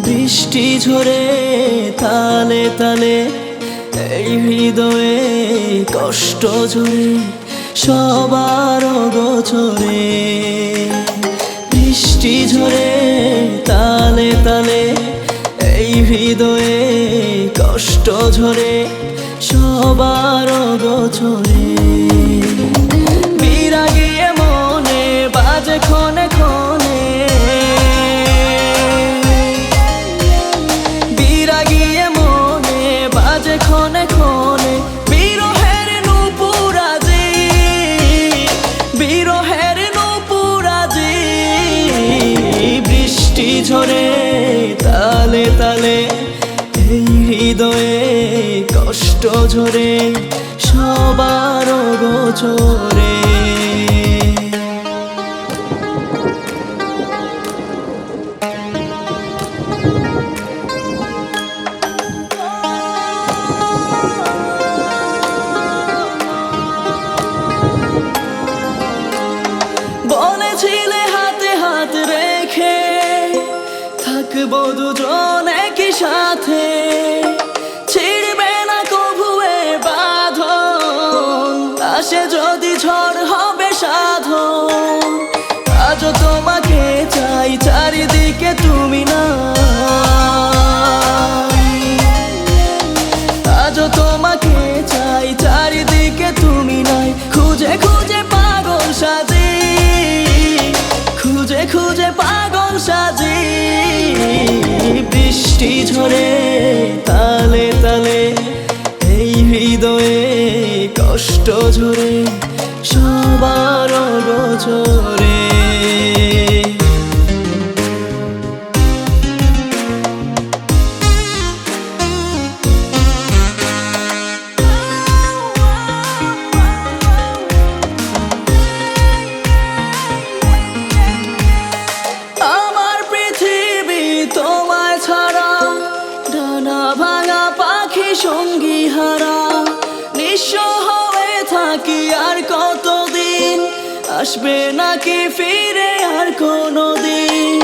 বৃষ্টি ঝরে তালে তালে এই হৃদয়ে কষ্ট ঝরে সবার গোচরে। বৃষ্টি ঝরে তালে তালে এই হৃদয়ে কষ্ট ঝরে সবার গোচরে। বিরাগিয়ে মনে বাজে ক্ষণে ক্ষণে, বিরাগিয়ে মনে বাজে ক্ষণে ক্ষণে বিরহের নূপুরাজি, বিরহের নূপুরাজি। বৃষ্টি ঝরে তালে তালে এই হৃদয়ে কষ্ট ঝরে সবার গোচরে। বলেছিলে হাতে হাত রেখে থাকবো দুজন একই সাথে, ছিড়বে না কভুয়ে বাঁধন, আসে যদি ঝড় হবে সাধন। আজও তোমাকে চাই চারিদিকে তুমি নাই, আজও তোমাকে চাই চারিদিকে তুমি নাই। খুঁজে খুঁজে পাগল সাজি, খুঁজে খুঁজে পাগল সাজি। বৃষ্টি ঝরে তালে তালে এই হৃদয়ে কষ্ট ঝরে সবার গোচরে। ভাঙা পাখি সঙ্গী হারা নিঃস্ব হয়ে থাকি আর কতদিন, আসবে নাকি ফিরে আর কোনো দিন।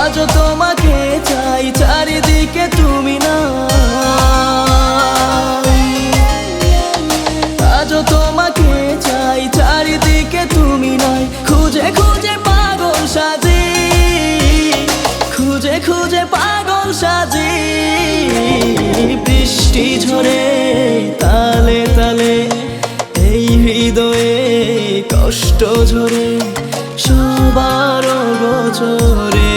আজও তোমাকে চাই চারিদিকে তুমি নাই, আজও তোমাকে চাই চারিদিকে তুমি নাই। খুঁজে খুঁজে পাগল সাজি, খুঁজে খুঁজে পাগল সাজি। বৃষ্টি ঝরে তালে তালে এই হৃদয়ে কষ্ট ঝরে সবার গোচরে।